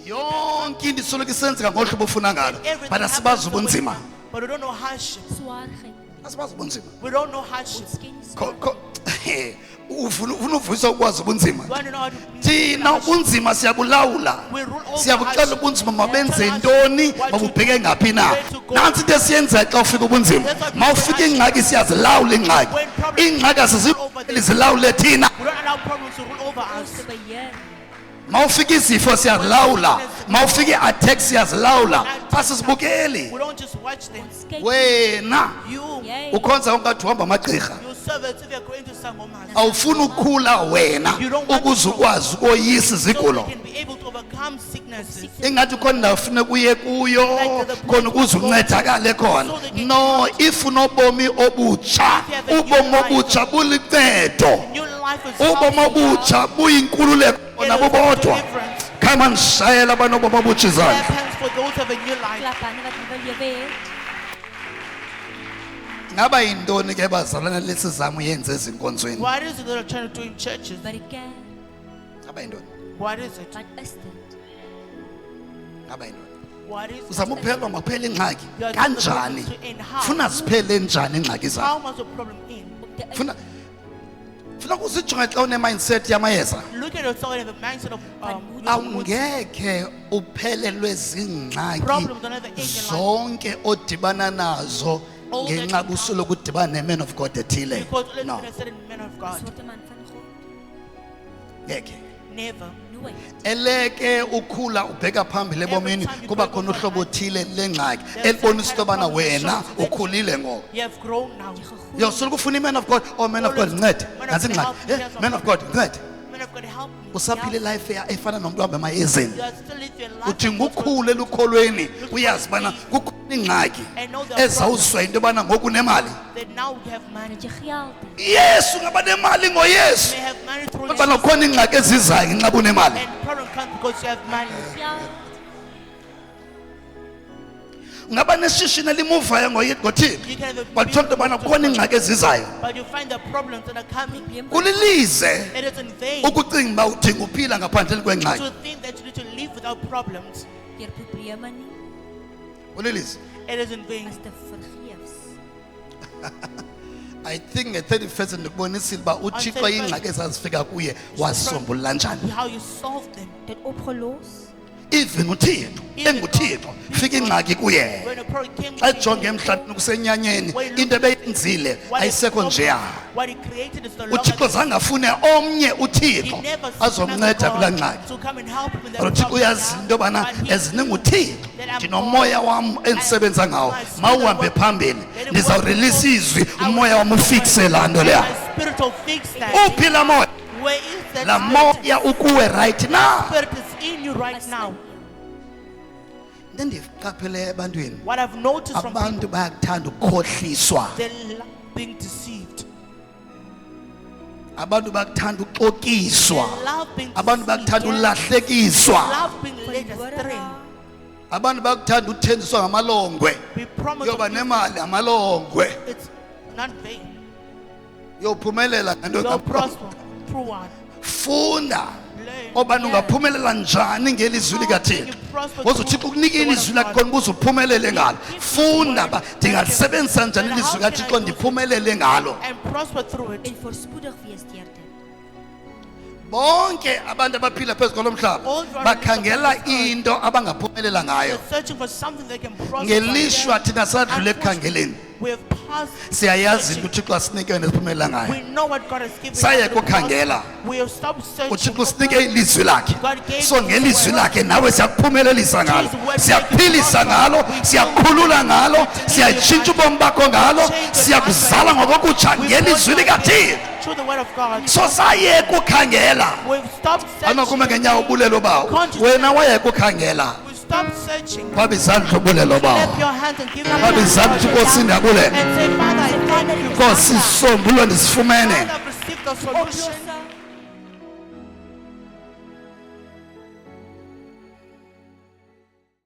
yonke into isoloko isenzeka ngohlobo ofuna ngalo but asibazi ubunzima. But we don't know hardship. Asibazi ubunzima. We don't know hardship. Ufuna uvuyisa ukwazi ubunzima. Want to know how to Thina ubunzima siyabulawula. we rule over Siyabucela hardship. ubunzima mabenze ntoni babubheke ngaphi na. Nansi into esiyenza xa ufika ubunzima. Mawufika ingxaki siyazilawula ingxaki. Ingxaki asizilawule thina. We don't allow problems to rule over us. Mawufika izifo siyazilawula. Mawufika i-attack siyazilawula. Asizibukeli. We don't just watch them. Wena You ukhonza ungathi uhamba amagqirha. you serve as if you're going to Sangomaz. Awufuna ukukhula wena ukuze ukwazi ukoyisa So izigulo. you can be able to overcome sicknesses. Ingathi khona ndawo ufuna kuye kuyo khona ukuze uncedakale khona. No, if unobomi obutsha, ubomi obutsha bulicedo. New life is Ubomi found in obutsha buyinkululeko nabo bodwa. Come on, shayela abanobomi obutsha God. izandla. Hands for those who have a new life. Ngaba yintoni ke bazalwana lesizamo yenze ezinkonzweni? What is it that you're trying to do in churches? Ngaba yintoni? What is it? Ngaba yintoni? What is it? Uzama ukuphelwa makuphela ingxaki. Kanjani? Funa siphele njani ingxaki zakho? How much the problem in? Funa kuzijonga xa une mindset yamayeza. Look at yourself and have a mindset of Awungeke uphelelwe zingxaki Problems don't have an age in life. zonke odibana nazo All that ngenxa kusulo kudibana neman of God ethile. because let's No, be a certain man of God. ngeke. Never. Eleke ukhula ubheka phambili ebomini kuba khona uhlobo othile lengxaki elibonisa into yobana wena ukhulile ngoku. You have grown now. Yosuluka ufuna iman of God, oh man of God ncede. Nansi ingxaki. Man of God ncede. Man of God, help me. Usaphile life efana nomuntu ohamba emayezeni. You are still living your life. Udinga ukhule elukholweni uyazi bana kukhona ingxaki ezawuzwa into yobana ngoku unemali. That now we have money. Yesu ngaba nemali ngoyesu. We have money through Bana Jesus. khona ingxaki ezizayo ngenxa unemali. And problem comes because you have money. Ngaba neshishini elimuvayo ngothini. You can have a But business, thonto bana khona ingxaki ezizayo. but you find the problems that are coming. Kulilize It is in vain ukucinga uba udinga uphila ngaphandle kwengxaki. to think that you need to live without problems. Kulilize. It is in vain. I think nge-31st ndikubonisile uba uThixo ingxaki ezazifika kuye wazisombulula njani. How you solve them. Even uThixo enguThixo fika ingxaki kuye. When a problem came, Xa ejonge emhlabeni kusenyanyeni into ebeyenzile ayisekho njeya. what he created is the uThixo Lord. zange afune omnye He uThixo never azomnceda kulaa ngxaki. to come and help him in that Uthixo problem. uyazi into yobana But he- ezininguThixo ndinomoya wam endisebenza ngawo mawuhambe phambili ndizawureleasa izwi umoya wam ufikse laa nto leya. My spirit will fix that. Uphi laa moya? Where is that laa spirit? moya ukuwe right now. Spirit is in you right now. Into endiqapheleyo ebantwini What I've noticed from people, abantu bayakuthanda ukukhohliswa. they love being deceived. Abantu bayakuthanda uxokiswa. They love being Abantu deceived. bayakuthanda ulahlekiswa. Love being led astray. Abantu bayakuthanda uthenjiswa ngamalongwe. Be promised Yoba of you. nemali amalongwe. It's not vain. Yophumelela ngento You'll kaPro. prosper through one. Funda Learn. obana ungaphumelela njani ngelizwi likaThixo. Uzothixo ukunika ilizwi lakhe khona ukuze uphumelele ngalo. Funda ba ndingalisebenzisa njani ilizwi likaThixo ndiphumelele ngalo. And prosper through it. Bonke abantu abaphila phezu kwalo mhlaba bakhangela into abangaphumelela ngayo. They're searching for something they can prosper. Ngelishwa thina sadlule ekukhangeleni. We have passed. Siyayazi searching. into uThixo asinike yona esiphumelela ngayo. We know what God has given Saye us to kukhangela. prosper. We have stopped searching. uThixo sinike ilizwi lakhe. God gave So us ngelizwi the word. lakhe nawe siyakuphumelelisa ngalo. Siyakuphilisa ngalo, siyakukhulula ngalo, siyatshintsha ubomi bakho ngalo, siyakuzala ngokokutsha ngelizwi likaThixo. Through the word of God. So sayeka ukhangela. We've stopped Anokume searching. ngenyawo ubulelo bawo. Wena wayeka ukhangela. We stopped searching. Wabi izandla ubulelo Clap bawo. your hands and give them Wabi izandla uthi Nkosi ndiyabule. and say, Father, I thank you. Nkosi isombululo ndisifumene. Father, I've received the solution.